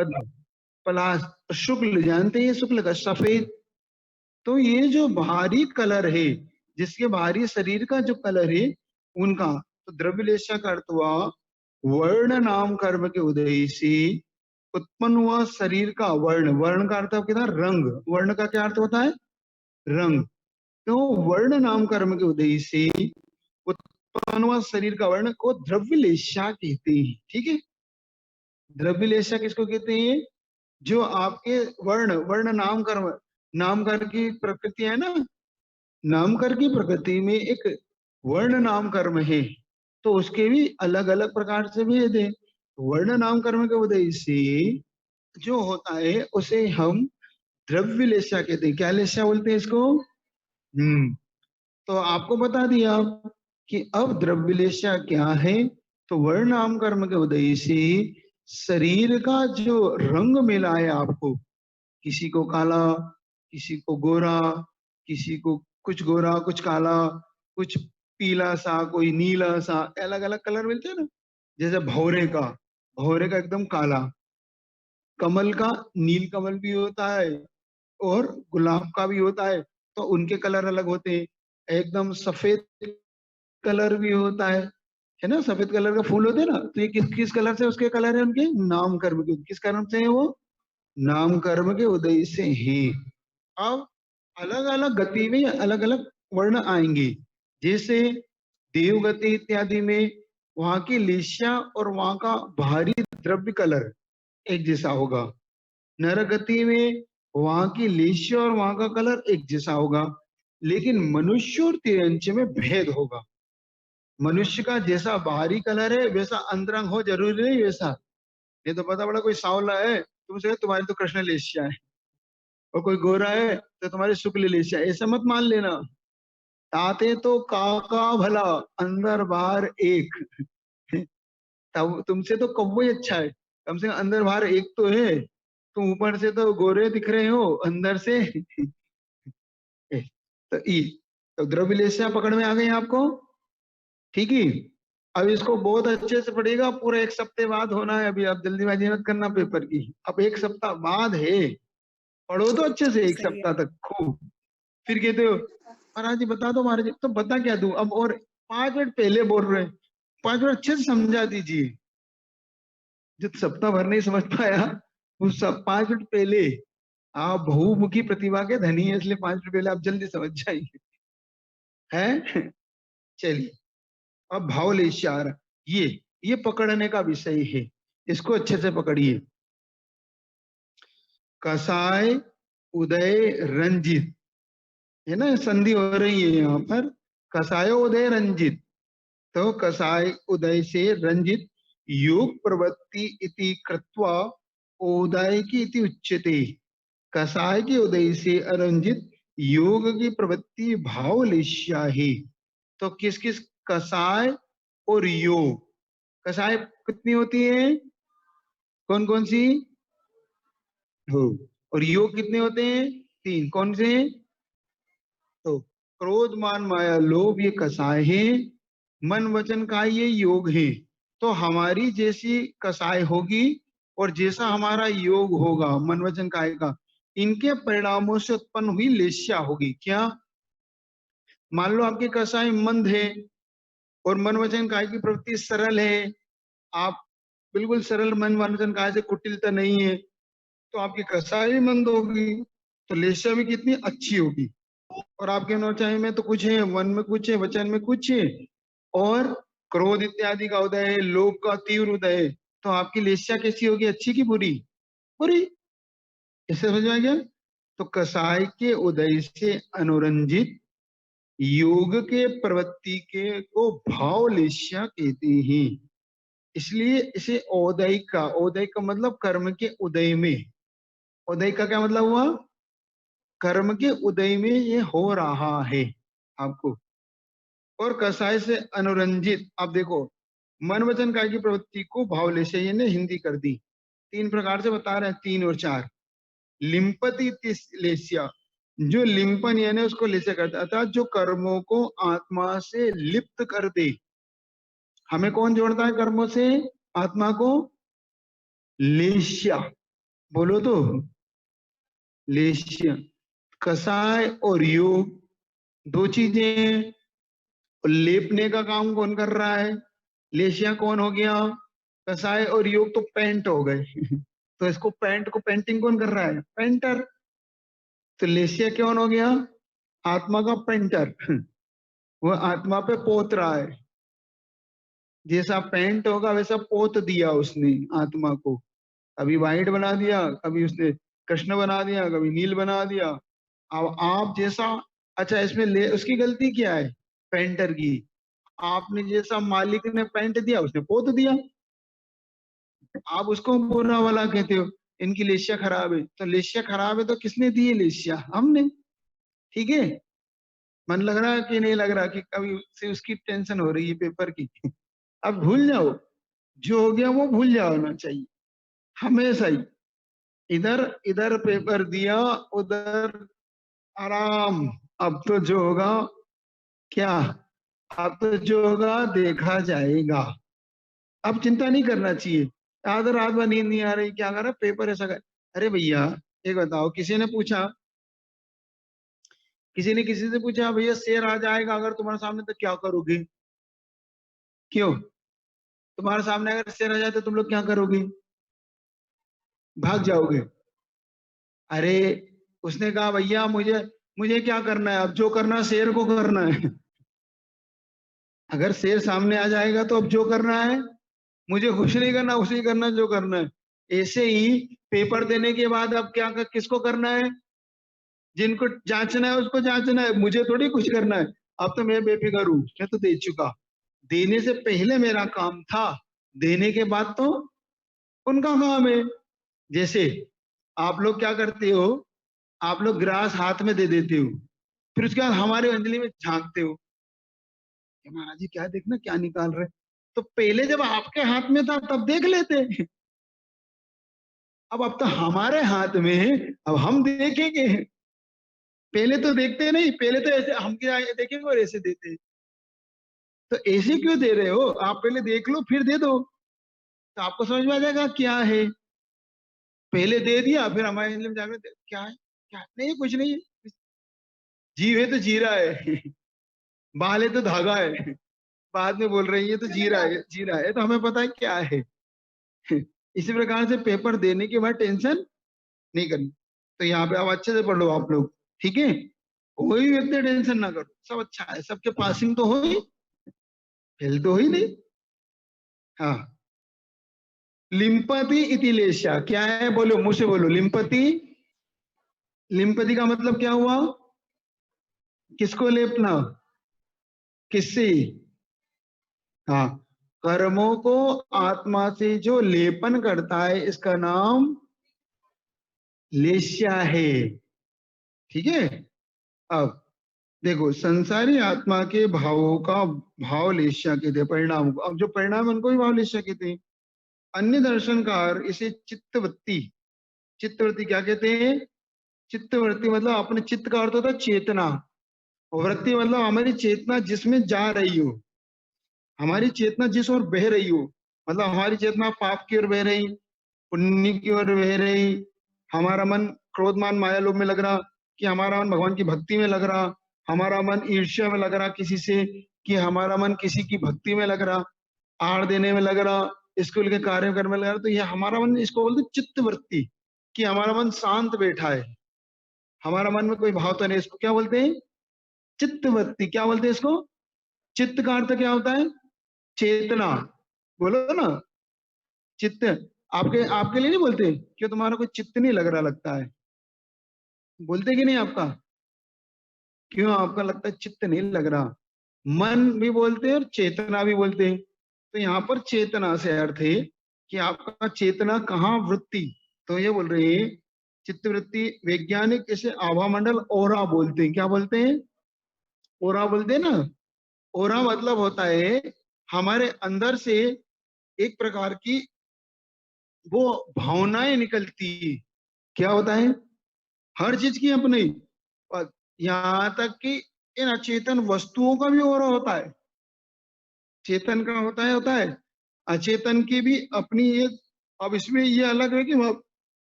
पद्म, पलाश, शुक्ल जानते हैं शुक्ल का सफेद। तो ये जो बाहरी कलर है, जिसके बाहरी शरीर का जो कलर है उनका, तो द्रव्यलेशा का अर्थ हुआ वर्ण नाम कर्म के उदय से उत्पन्न हुआ शरीर का वर्ण। वर्ण का अर्थ क्या था? रंग। वर्ण का क्या अर्थ होता है? रंग। तो वर्ण नाम कर्म के उदय से उत्पन्न हुआ शरीर का वर्ण को द्रव्यलेशा कहते हैं। ठीक है, द्रव्यलेशा किसको कहते हैं? जो आपके वर्ण, वर्ण नाम कर्म, नाम कर्म की प्रकृति है ना, नाम कर्म की प्रकृति में एक वर्ण नाम कर्म है, तो उसके भी अलग अलग प्रकार से भेद है। वर्ण नाम कर्म के उदय से जो होता है उसे हम द्रव्यलेशा कहते हैं। क्या लेशा बोलते हैं इसको? तो आपको बता दिया कि अब द्रव्यलेशा क्या है। तो वर्ण नाम कर्म के उदय से शरीर का जो रंग मिला है आपको, किसी को काला, किसी को गोरा, किसी को कुछ गोरा कुछ काला, कुछ पीला सा, कोई नीला सा, अलग अलग कलर मिलते हैं ना। जैसे भौरे का एकदम काला, कमल का नील कमल भी होता है और गुलाब का भी होता है, तो उनके कलर अलग होते हैं। एकदम सफेद कलर भी होता है ना, सफेद कलर का फूल होते हैं ना। तो ये किस किस कलर से उसके कलर है? उनके नाम कर्म के, किस कर्म से है वो? नाम कर्म के उदय से ही। अब अलग अलग गति में अलग अलग वर्ण आएंगे। जैसे देव गति इत्यादि में वहां की लेशा और वहां का बाहरी द्रव्य कलर एक जैसा होगा। नर गति में वहां की लेशा और वहां का कलर एक जैसा होगा। लेकिन मनुष्य और तिरंच में भेद होगा। मनुष्य का जैसा बाहरी कलर है वैसा अंतरंग हो जरूरी नहीं वैसा। ये तो पता पड़ा कोई सांवला है तुमसे, तुम्हारी तो कृष्ण लेशिया है, और कोई गोरा है तो तुम्हारी शुक्ल लेशिया, ऐसा मत मान लेना। ताते तो काका भला, अंदर बाहर एक। तब तुमसे तो कौवा ही अच्छा है, कम से कम अंदर बाहर एक तो है। तुम ऊपर से तो गोरे दिख रहे हो, अंदर से तो ई, तो द्रव्य लेशिया पकड़ में आ गई आपको। ठीक है, अब इसको बहुत अच्छे से पढ़ेगा, पूरा एक सप्ताह बाद होना है। अभी आप जल्दीबाजी मत करना पेपर की, अब एक सप्ताह बाद है। पढ़ो तो अच्छे से एक सही है। सप्ताह तक खूब। फिर कहते हो महाराज जी बता दो, महाराज जी तो बता क्या दूं अब, और 5 मिनट पहले बोल रहे हैं, 5 मिनट अच्छे से समझा दीजिए। जो सप्ताह भर नहीं समझ पाया वो सब 5 मिनट पहले, आप बहुमुखी प्रतिभा के धनी है, इसलिए 5 मिनट पहले आप जल्दी समझ जाएंगे। है चलिए, अब भावलेशार, ये पकड़ने का विषय है, इसको अच्छे से पकड़िए। कसाय उदय रंजित, है ना, संधि हो रही है यहाँ पर। कसायो उदय रंजित, तो कसाय उदय से रंजित, योग प्रवृत्ति इति कृत्वा उदय की इति उच्यते। कसाय के उदय से अरंजित योग की प्रवृत्ति भावलेश्या है। तो किस किस, कसाय और योग। कसाय कितनी होती है? कौन कौन सी? हो। और योग कितने होते हैं? 3। कौन से? तो क्रोध मान माया लोभ ये कसाय है, मन वचन का ये योग है। तो हमारी जैसी कसाय होगी और जैसा हमारा योग होगा मन वचन काय का, इनके परिणामों से उत्पन्न हुई लेश्या होगी। क्या? मान लो आपकी कसाय मंद है और मन वचन काय की प्रवृत्ति सरल है, आप बिल्कुल सरल मन वचन काय से कुटिलता नहीं है, तो आपकी कसाई मंद होगी, तो लेशा भी कितनी अच्छी होगी। और आपके नौचाई में तो कुछ है, मन में कुछ है, वचन में कुछ है, और क्रोध इत्यादि का उदय है, लोभ का तीव्र उदय है, तो आपकी लेशा कैसी होगी? अच्छी की बुरी? बुरी। इससे समझ में आ गया? तो कसाय के उदय से अनुरंजित योग के प्रवृत्ति के को भाव लेशा कहते हैं। इसलिए इसे औदय का मतलब कर्म के उदय में। उदय का क्या मतलब हुआ? कर्म के उदय में ये हो रहा है आपको। और कसाय से अनुरंजित, आप देखो मन वचन काय की प्रवृत्ति को भावलेशय ने हिंदी कर दी। 3 प्रकार से बता रहे हैं, 3 और 4। लिम्पति लेस्या, जो लिम्पन यानी उसको लेसे करता, अर्थात जो कर्मों को आत्मा से लिप्त कर दे। हमें कौन जोड़ता है कर्मों से आत्मा को? लेश्या। बोलो तो। लेश्य, कसाय और योग दो चीजें हैं। और लेपने का काम कौन कर रहा है? लेशिया कौन हो गया? कसाय और योग तो पेंट हो गए। तो इसको पेंट को पेंटिंग कौन कर रहा है? पेंटर। तो लेशिया कौन हो गया? आत्मा का पेंटर। वो आत्मा पे पोत रहा है। जैसा पेंट होगा वैसा पोत दिया उसने आत्मा को। कभी वाइट बना दिया, कभी उसने कृष्ण बना दिया, कभी नील बना दिया। अब आप जैसा, अच्छा इसमें ले उसकी गलती क्या है? पेंटर की। आपने जैसा मालिक ने पेंट दिया उसने पोत दिया। आप उसको बुरा वाला कहते हो, इनकी लेशिया खराब है। तो लेशिया खराब है तो किसने दी है लेशिया? हमने। ठीक है। मन लग रहा है कि नहीं लग रहा कि कभी से उसकी टेंशन हो रही है पेपर की? अब भूल जाओ, जो हो गया वो भूल जाना चाहिए हमेशा ही। इधर इधर पेपर दिया, उधर आराम। अब तो जो होगा, क्या? अब तो जो होगा देखा जाएगा। अब चिंता नहीं करना चाहिए। आधा रात भर नींद नहीं आ रही, क्या कर रहा पेपर ऐसा कर। अरे भैया, एक बताओ, किसी ने किसी से पूछा भैया शेर आ जाएगा अगर तुम्हारे सामने तो क्या करोगे? क्यों? तुम्हारे सामने अगर शेर आ जाए तो तुम लोग क्या करोगे? भाग जाओगे। अरे, उसने कहा भैया मुझे मुझे क्या करना है? अब जो करना है शेर को करना है। अगर शेर सामने आ जाएगा तो अब जो करना है, मुझे कुछ नहीं करना, उसे करना जो करना है। ऐसे ही पेपर देने के बाद अब क्या किसको करना है? जिनको जांचना है उसको जांचना है, मुझे थोड़ी कुछ करना है। अब तो मैं बेफिक्र हूं, मैं तो दे चुका। देने से पहले मेरा काम था, देने के बाद तो उनका काम है। जैसे आप लोग क्या करते हो? आप लोग ग्रास हाथ में दे देते हो, फिर उसके बाद हमारे अंजलि में झांकते हो कि महाराज जी क्या देखना क्या निकाल रहे। तो पहले जब आपके हाथ में था तब देख लेते। अब तो हमारे हाथ में है, अब हम देखेंगे। पहले तो देखते नहीं, पहले तो ऐसे हम क्या देखेंगे और ऐसे देते। तो ऐसे क्यों दे रहे हो? आप पहले देख लो फिर दे दो, तो आपको समझ में आ जाएगा क्या है। पहले दे दिया फिर हमारे अंजलि में जाकर क्या है, क्या नहीं, कुछ नहीं है। जीव है तो जी रहा है। बाल है तो धागा है। बाद में बोल रही है तो जी रहा है, जी रहा है, तो हमें पता है क्या है। इसी प्रकार से पेपर देने के बाद टेंशन नहीं करनी। तो यहाँ पे आप अच्छे से पढ़ो आप लोग, ठीक है? कोई व्यक्ति टेंशन ना करो, सब अच्छा है, सबके पासिंग तो हो ही, फेल तो हो ही नहीं। हाँ। लिम्पति इति लेशा क्या है? बोलो, मुझसे बोलो, लिम्पति। लिम्पति का मतलब क्या हुआ? किसको लेपना? किससे? हाँ, कर्मों को आत्मा से जो लेपन करता है इसका नाम लेश्या है। ठीक है। अब देखो, संसारी आत्मा के भावों का भाव लेश्या कहते हैं, परिणाम को। अब जो परिणाम है उनको भी भाव लेश्या कहते हैं। अन्य दर्शनकार इसे चित्तवृत्ति, चित्तवृत्ति क्या कहते हैं? चित्तवृत्ति मतलब अपने चित्त का अर्थ होता है चेतना। और वृत्ति मतलब हमारी चेतना जिसमें जा रही हो, हमारी चेतना जिस ओर बह रही हो। मतलब हमारी चेतना पाप की ओर बह रही, पुण्य की ओर बह रही, हमारा मन क्रोधमान माया लोभ में लग रहा, कि हमारा मन भगवान की भक्ति में लग रहा, हमारा मन ईर्ष्या में लग रहा किसी से, कि हमारा मन किसी की भक्ति में लग रहा, आहार देने में लग रहा, स्कूल के कार्य करने में लग रहा। तो ये हमारा मन, इसको बोलते चित्त वृत्ति, कि हमारा मन शांत बैठा है, हमारा मन में कोई भाव तो नहीं। इसको क्या बोलते हैं? चित्त वृत्ति। क्या बोलते हैं इसको? चित्त का अर्थ क्या होता है? चेतना। बोलो ना, चित्त। आपके आपके लिए नहीं बोलते? क्यों, तुम्हारा कोई चित्त नहीं लग रहा लगता है? बोलते कि नहीं आपका? क्यों आपका लगता है चित्त नहीं लग रहा? मन भी बोलते हैं और चेतना भी बोलते हैं। तो यहाँ पर चेतना से अर्थ है कि आपका चेतना कहाँ वृत्ति। तो ये बोल रहे हैं चित्त वृत्ति। वैज्ञानिक इसे आभा मंडल ओरा बोलते हैं। क्या बोलते हैं? ओरा बोलते हैं ना। ओरा मतलब होता है हमारे अंदर से एक प्रकार की वो भावनाएं निकलती है। क्या होता है? हर चीज की अपनी, और यहाँ तक कि इन अचेतन वस्तुओं का भी ओरा होता है। चेतन का होता है, अचेतन की भी अपनी एक। अब इसमें ये अलग है कि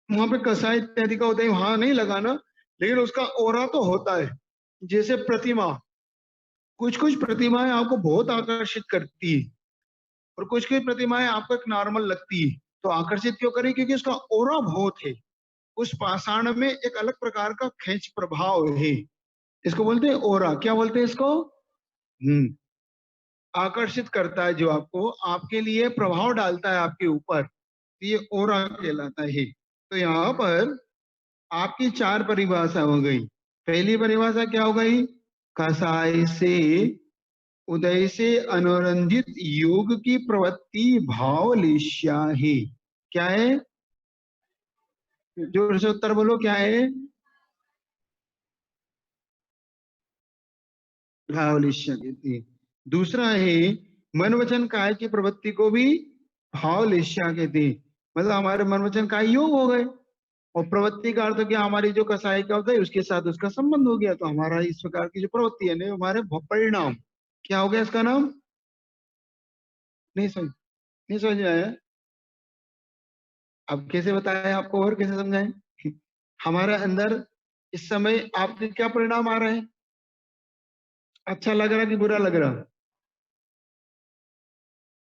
वहां पे कसाई इत्यादि का होता है, वहां नहीं लगाना, लेकिन उसका ओरा तो होता है। जैसे प्रतिमा, कुछ कुछ प्रतिमाएं आपको बहुत आकर्षित करती है और कुछ कुछ प्रतिमाएं आपको एक नॉर्मल लगती है। तो आकर्षित क्यों करें? क्योंकि उसका ओरा बहुत है, उस पाषाण में एक अलग प्रकार का खेच प्रभाव है। इसको बोलते हैं ओरा। क्या बोलते हैं इसको? हम्म। आकर्षित करता है, जो आपको आपके लिए प्रभाव डालता है आपके ऊपर, तो ये ओरा कहलाता है। तो यहाँ पर आपकी चार परिभाषा हो गई। पहली परिभाषा क्या हो गई? कसाय से, उदय से अनुरंजित योग की प्रवृत्ति भावलेश्या है। क्या है? जोर से उत्तर बोलो, क्या है? भावलेश्या कहती है। दूसरा है मन वचन काय की प्रवृत्ति को भी भावलेश्या कहते हैं। मतलब हमारे मन वचन काय योग हो गए, और प्रवृत्ति का अर्थ क्या? हमारी जो कसाई का होता है उसके साथ उसका संबंध हो गया, तो हमारा इस प्रकार की जो प्रवृत्ति है ना, हमारे परिणाम। क्या हो गया इसका नाम? नहीं समझ, नहीं समझ में आया? अब कैसे बताएं आपको और कैसे समझाएं? हमारे अंदर इस समय आपके क्या परिणाम आ रहे हैं? अच्छा लग रहा कि बुरा लग रहा?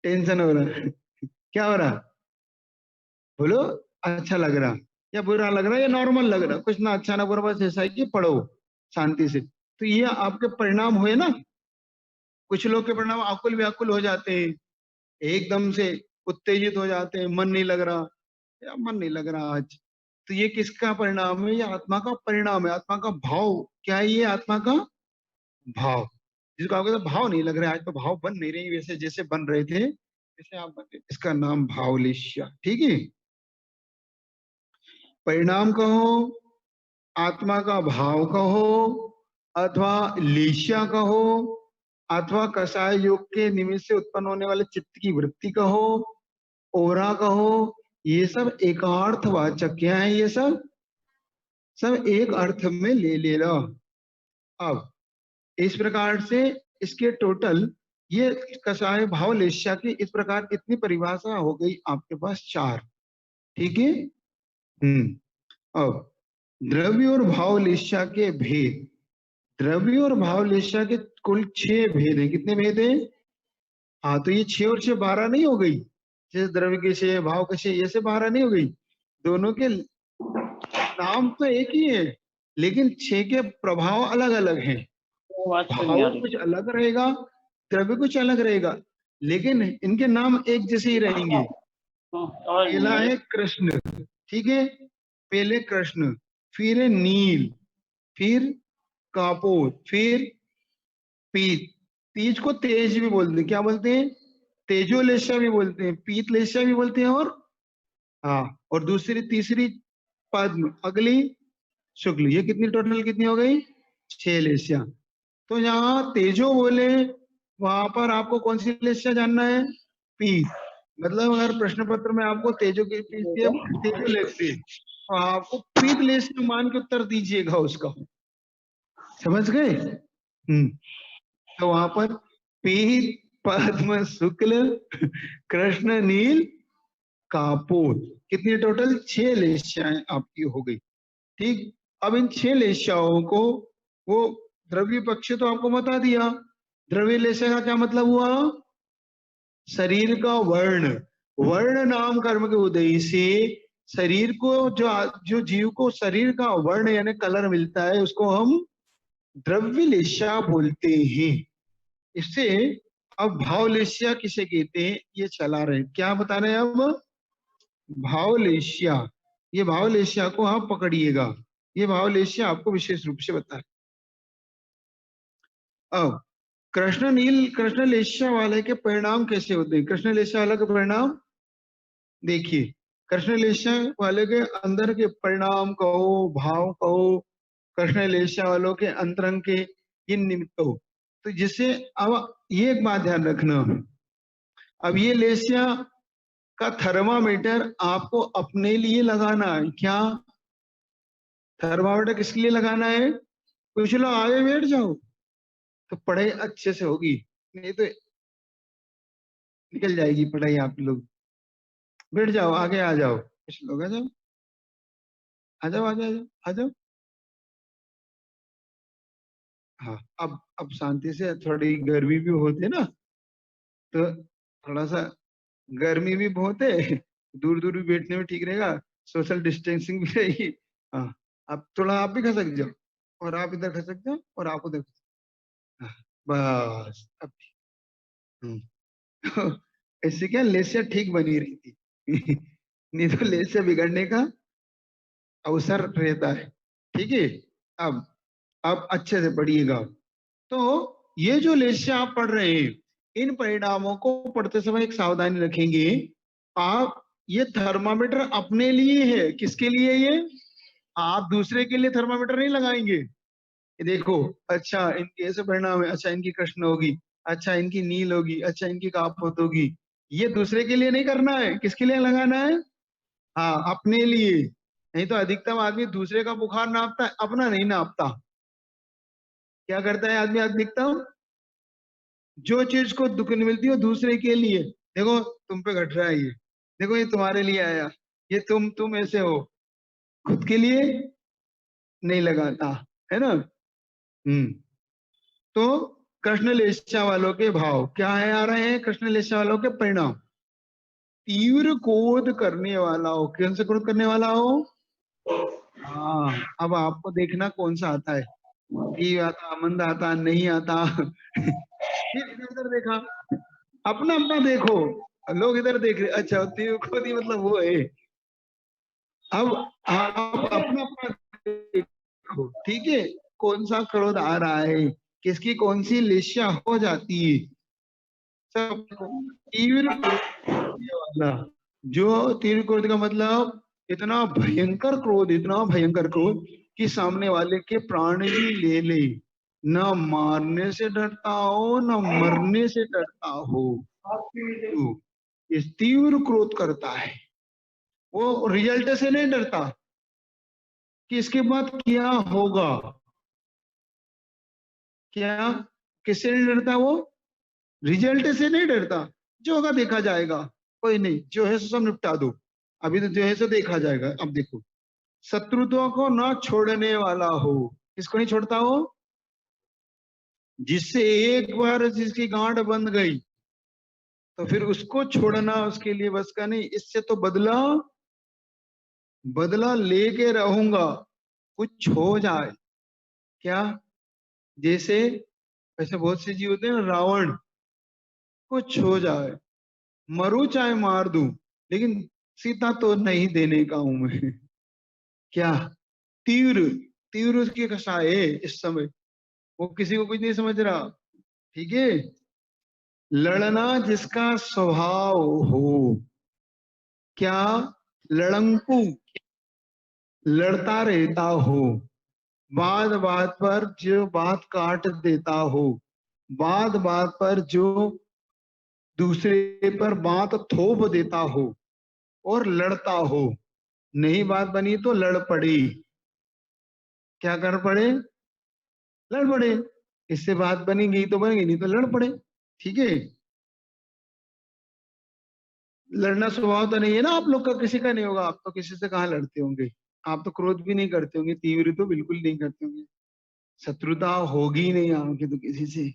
टेंशन हो रहा है? क्या हो रहा? बोलो। अच्छा लग रहा या बुरा लग रहा या नॉर्मल लग रहा? कुछ ना अच्छा ना बुरा, बस ऐसा है कि पढ़ो शांति से। तो ये आपके परिणाम हुए ना। कुछ लोग के परिणाम आकुल व्याकुल हो जाते हैं, एकदम से उत्तेजित हो जाते हैं, मन नहीं लग रहा या मन नहीं लग रहा आज। तो ये किसका परिणाम है? ये आत्मा का परिणाम है, आत्मा का भाव। क्या है ये? आत्मा का भाव। जिसको आपको तो भाव नहीं लग रहा है आज, तो भाव बन नहीं रही वैसे जैसे बन रहे थे वैसे आप बन रहे, इसका नाम भावलेश्या। ठीक है। परिणाम कहो, आत्मा का भाव कहो, अथवा लेश्या कहो, अथवा कषाय योग के निमित्त से उत्पन्न होने वाले चित्त की वृत्ति कहो, ओरा कहो, ये सब एकार्थवाचक क्या है? ये सब सब एक अर्थ में ले ले लो। अब इस प्रकार से इसके टोटल ये कषाय भाव लेश्या की इस प्रकार इतनी परिभाषा हो गई आपके पास चार। ठीक है। अब द्रव्य और भाव लेश्या के भेद, द्रव्य और भाव लेश्या के कुल 6 भेद हैं। कितने भेद हैं? हाँ, तो ये 6 और 6 12 नहीं हो गई? जैसे द्रव्य के 6, भाव के 6, ये से 12 नहीं हो गई? दोनों के नाम तो एक ही है, लेकिन 6 के प्रभाव अलग अलग हैं। आवाज क्यों नहीं भाव आ रही? कुछ अलग रहेगा, द्रव्य कुछ अलग रहेगा, लेकिन इनके नाम एक जैसे ही रहेंगे। आवाज नहीं पहला आ रही। है कृष्ण। ठीक है। पहले कृष्ण, फिर है नील, फिर कापोत, फिर पीत। तीज को तेज भी बोलते हैं। क्या बोलते हैं? तेजोलेशा भी बोलते हैं, पीत लेशा भी बोलते हैं, और हाँ, और दूसरी तीसरी पद्म, अगली शुक्ल। ये कितनी टोटल कितनी हो गई? 6 लेशिया। तो यहाँ तेजो बोले, वहां पर आपको कौन सी लेशिया जानना है? पीत। मतलब अगर प्रश्न पत्र में आपको तेजो की तेजो लिखते हैं, तो आपको पीत लेशिया मान के उत्तर दीजिएगा उसका। समझ गए? तो वहां पर पीत, पद्म, शुक्ल, कृष्ण, नील, कापोत, कितनी टोटल? 6 लेशियाएं आपकी हो गई। ठीक। अब इन 6 लेशियाओं को वो द्रव्य पक्ष तो आपको बता दिया। द्रव्य लेशिया का क्या मतलब हुआ? शरीर का वर्ण। वर्ण नाम कर्म के उदय से शरीर को, जो जो जीव को शरीर का वर्ण यानी कलर मिलता है, उसको हम द्रव्य लेशिया बोलते हैं। इससे अब भावलेशिया किसे कहते हैं ये चला रहे, क्या बता रहे हैं अब? भावलेशिया। ये भावलेशिया को आप पकड़िएगा, ये भावलेशिया आपको विशेष रूप से बता रहे। अब कृष्ण नील कृष्ण लेशिया वाले के परिणाम कैसे होते हैं? कृष्ण लेशिया वाले के परिणाम देखिए। कृष्ण लेशिया वाले के अंदर के परिणाम कहो, भाव कहो, कृष्ण लेशिया वालों के अंतरंग के ये निमित्त हो, तो जिससे अब ये एक बात ध्यान रखना, अब ये लेशिया का थर्मामीटर आपको अपने लिए लगाना है। क्या थर्मामीटर किसके लिए लगाना है? कुछ लोग आगे बैठ जाओ तो पढ़ाई अच्छे से होगी, नहीं तो निकल जाएगी पढ़ाई। आप लोग बैठ जाओ, आगे आ जाओ, कुछ लोग आ जाओ। आ जाओ आ जाओ आ जाओ। हाँ, अब शांति से, थोड़ी गर्मी भी होती है ना, तो थोड़ा सा, गर्मी भी बहुत है, दूर दूर भी बैठने में ठीक रहेगा, सोशल डिस्टेंसिंग भी रहेगी। हाँ, अब थोड़ा आप भी खसक जाओ, और आप इधर खसक जाओ, और आप उधर। हाँ, बस अब ठीक। इससे क्या लेसिया ठीक बनी रही थी। नहीं तो लेसिया बिगड़ने का अवसर रहता है। ठीक है। अब अब अच्छे से पढ़िएगा। तो ये जो लेसिया आप पढ़ रहे हैं, इन परिणामों को पढ़ते समय एक सावधानी रखेंगे। आप, ये थर्मामीटर अपने लिए है, किसके लिए ये? आप दूसरे के लिए थर्मामीटर नहीं लगाएंगे। ये देखो, अच्छा इनके ऐसे परिणाम है, अच्छा इनकी कृष्ण होगी, अच्छा इनकी नील होगी, अच्छा इनकी कापत होगी। ये दूसरे के लिए नहीं करना है, किसके लिए लगाना है? हाँ, अपने लिए। नहीं तो अधिकतम आदमी दूसरे का बुखार नापता है, अपना नहीं नापता। क्या करता है आदमी अधिकतम? जो चीज को दुख नहीं मिलती, वो दूसरे के लिए। देखो तुम पे घट रहा है ये, देखो ये तुम्हारे लिए आया, ये तुम ऐसे हो, खुद के लिए नहीं लगाता, है ना। हम्म। तो कृष्ण लेस्या वालों के भाव क्या है, आ रहे हैं कृष्ण लेस्या वालों के परिणाम। तीव्र क्रोध करने वाला हो, कौन सा क्रोध करने वाला हो? हाँ, अब आपको देखना कौन सा आता है, तीव्र आता, मंद आता, नहीं आता। फिर इधर उधर देखा, अपना अपना देखो। लोग इधर देख रहे, अच्छा तीव्र क्रोधी मतलब वो है। अब आप अपना अपना देखो, ठीक है, कौन सा क्रोध आ रहा है, किसकी कौन सी लेस्या हो जाती है। सब तीव्र क्रोध वाला, जो तीव्र क्रोध का मतलब इतना भयंकर क्रोध, इतना भयंकर क्रोध कि सामने वाले के प्राण ही ले ले, न मारने से डरता हो न मरने से डरता हो, तो इस तीव्र क्रोध करता है। वो रिजल्ट से नहीं डरता कि इसके बाद क्या होगा, क्या, किससे नहीं डरता वो? रिजल्ट से नहीं डरता, जो होगा देखा जाएगा, कोई नहीं, जो है सो सब निपटा दो, अभी तो जो है सो देखा जाएगा। अब देखो, शत्रुत्व को ना छोड़ने वाला हो, किसको नहीं छोड़ता हो? जिससे एक बार जिसकी गांठ बंध गई, तो फिर उसको छोड़ना उसके लिए बस का नहीं, इससे तो बदला, बदला लेके रहूंगा, कुछ हो जाए। क्या? जैसे, ऐसे बहुत से जीव होते हैं ना, रावण, कुछ हो जाए, मरू चाहे मार दूं, लेकिन सीता तो नहीं देने का हूं मैं। क्या? तीव्र, तीव्र उसकी कषाय है इस समय, वो किसी को कुछ नहीं समझ रहा। ठीक है। लड़ना जिसका स्वभाव हो, क्या? लड़ंकू, लड़ता रहता हो, बात बात पर जो बात काट देता हो, बात बात पर जो दूसरे पर बात थोप देता हो, और लड़ता हो, नहीं बात बनी तो लड़ पड़े। क्या कर पड़े? लड़ पड़े। इससे बात बनेगी तो बनेगी, नहीं तो लड़ पड़े। ठीक है। लड़ना स्वभाव तो नहीं है ना आप लोग का, किसी का नहीं होगा, आप तो किसी से कहाँ लड़ते होंगे। आप तो क्रोध भी नहीं करते होंगे, तीव्र तो बिल्कुल नहीं करते होंगे, शत्रुता होगी नहीं आपकी तो किसी से,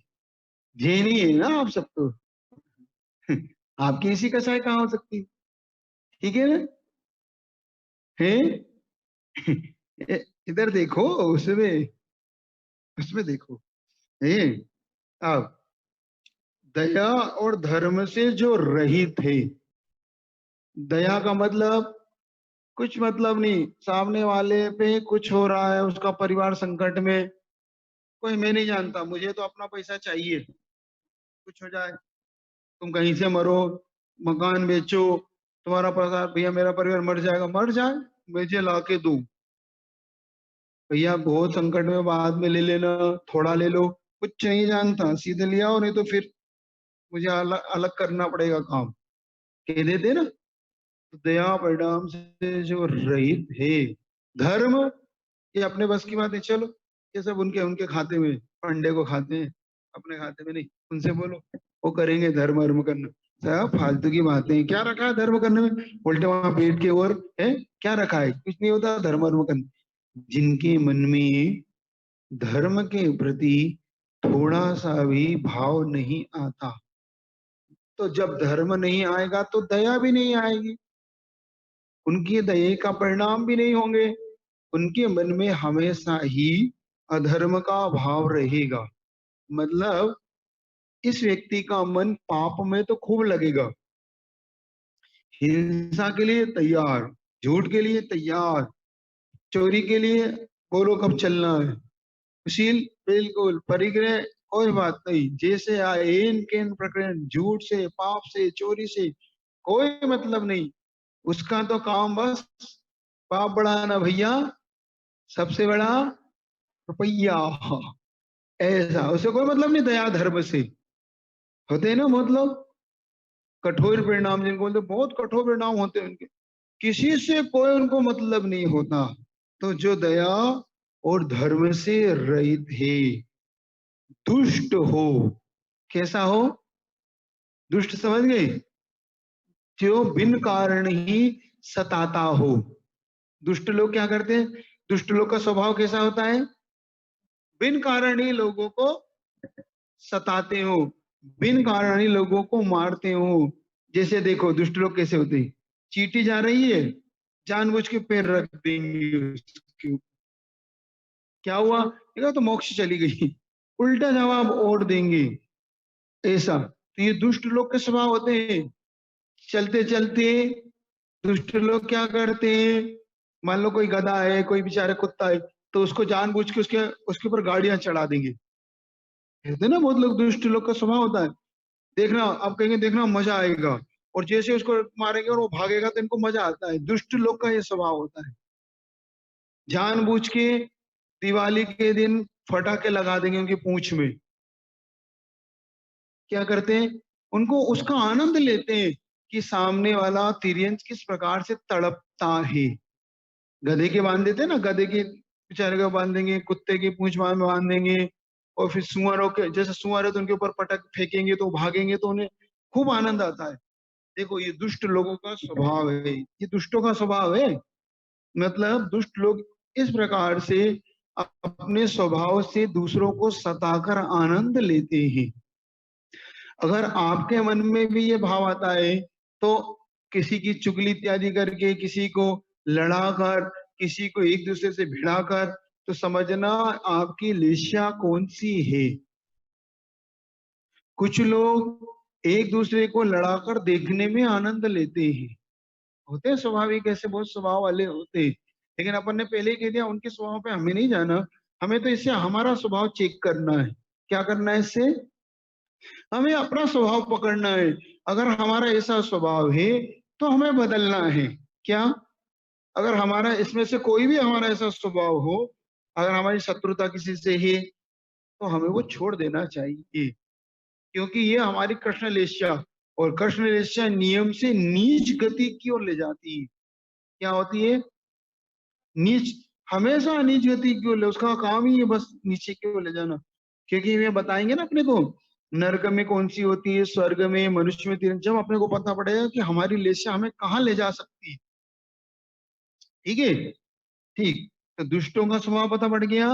झेनी है ना आप सब तो। आपकी इसी का चाय कहाँ हो सकती है? ठीक है ना? है। इधर देखो, उसमें, उसमें देखो। है। अब दया और धर्म से जो रहित है, दया का मतलब कुछ मतलब नहीं, सामने वाले पे कुछ हो रहा है, उसका परिवार संकट में, कोई मैं नहीं जानता, मुझे तो अपना पैसा चाहिए, कुछ हो जाए, तुम कहीं से मरो, मकान बेचो, तुम्हारा पैसा, भैया मेरा परिवार मर जाएगा, मर जाए, मुझे ला के दो, भैया बहुत संकट में, बाद में ले लेना, थोड़ा ले लो, कुछ नहीं जानता, सीधे ले आओ, नहीं तो फिर मुझे अलग अलग करना पड़ेगा काम, कह देते ना। तो दया परिणाम से जो रहित है, धर्म, ये अपने बस की बात है, चलो ये सब उनके उनके खाते में, पंडे को खाते हैं, अपने खाते में नहीं, उनसे बोलो, वो करेंगे धर्म वर्म करना, सब फालतू की बातें। क्या रखा है धर्म करने में? उल्टे वहां बैठ के और है क्या रखा है? कुछ नहीं होता धर्म वर्म करने। जिनके मन में धर्म के प्रति थोड़ा सा भी भाव नहीं आता, तो जब धर्म नहीं आएगा तो दया भी नहीं आएगी, उनकी दया का परिणाम भी नहीं होंगे। उनके मन में हमेशा ही अधर्म का भाव रहेगा। मतलब इस व्यक्ति का मन पाप में तो खूब लगेगा, हिंसा के लिए तैयार, झूठ के लिए तैयार, चोरी के लिए बोलो कब चलना है, सुशील बिल्कुल परिग्रह कोई बात नहीं, जैसे आए इनके इन प्रकरण, झूठ से, पाप से, चोरी से कोई मतलब नहीं। उसका तो काम बस पाप बढ़ाना भैया, सबसे बड़ा रुपया। ऐसा उसे कोई मतलब नहीं दया धर्म से। होते हैं ना बहुत लोग कठोर परिणाम जिनको बोलते, बहुत कठोर परिणाम होते हैं उनके, किसी से कोई उनको मतलब नहीं होता। तो जो दया और धर्म से रहित है, दुष्ट हो, कैसा हो? दुष्ट समझ गए? जो बिन कारण ही सताता हो। दुष्ट लोग क्या करते हैं? दुष्ट लोग का स्वभाव कैसा होता है? बिन कारण ही लोगों को सताते हो, बिन कारण ही लोगों को मारते हो। जैसे देखो दुष्ट लोग कैसे होते हैं, चींटी जा रही है, जानबूझ के पैर रख देंगे उसके ऊपर। क्या हुआ? देखा तो मोक्ष चली गई, उल्टा जवाब और देंगे। ऐसा तो ये दुष्ट लोग के स्वभाव होते हैं। चलते चलते दुष्ट लोग क्या करते हैं, मान लो कोई गधा है, कोई बेचारा कुत्ता है, तो उसको जानबूझ के उसके उसके ऊपर गाड़ियां चढ़ा देंगे। कहते हैं ना बहुत लोग, दुष्ट लोग का स्वभाव होता है। देखना आप कहेंगे देखना मजा आएगा, और जैसे उसको मारेंगे और वो भागेगा तो इनको मजा आता है। दुष्ट लोग का ये स्वभाव होता है, जानबूझ के दिवाली के दिन फटाके लगा देंगे उनकी पूंछ में। क्या करते हैं? उनको उसका आनंद लेते हैं कि सामने वाला तिर्यंच किस प्रकार से तड़पता है। गधे के बांध देते हैं ना, गधे के बेचारे को बांध देंगे, कुत्ते की पूंछ बांध देंगे, और फिर सुअरों के जैसे सुअर है तो उनके ऊपर पटक फेंकेंगे तो भागेंगे, तो उन्हें खूब आनंद आता है। देखो ये दुष्ट लोगों का स्वभाव है, ये दुष्टों का स्वभाव है। मतलब दुष्ट लोग इस प्रकार से अपने स्वभाव से दूसरों को सताकर आनंद लेते हैं। अगर आपके मन में भी ये भाव आता है, तो किसी की चुगली इत्यादि करके, किसी को लड़ाकर, किसी को एक दूसरे से भिड़ाकर, तो समझना आपकी लिस्या कौन सी है। कुछ लोग एक दूसरे को लड़ाकर देखने में आनंद लेते हैं, होते हैं स्वाभाविक, ऐसे बहुत स्वभाव वाले होते हैं। लेकिन अपन ने पहले ही कह दिया उनके स्वभाव पे हमें नहीं जाना, हमें तो इससे हमारा स्वभाव चेक करना है। क्या करना है इससे? हमें अपना स्वभाव पकड़ना है। अगर हमारा ऐसा स्वभाव है तो हमें बदलना है। क्या? अगर हमारा इसमें से कोई भी हमारा ऐसा स्वभाव हो, अगर हमारी शत्रुता किसी से है, तो हमें वो छोड़ देना चाहिए, क्योंकि ये हमारी कृष्ण लेस्या, और कृष्ण लेस्या नियम से नीच गति की ओर ले जाती है। क्या होती है? नीच, हमेशा नीच गति की ओर ले, उसका काम ही है बस नीचे की ओर ले जाना। क्योंकि वे बताएंगे ना अपने को, नरक में कौन सी होती है, स्वर्ग में, मनुष्य में, तीन, जब अपने को पता पड़ेगा कि हमारी लेस्या हमें कहाँ ले जा सकती है। ठीक है? ठीक। तो दुष्टों का स्वभाव पता पड़ गया,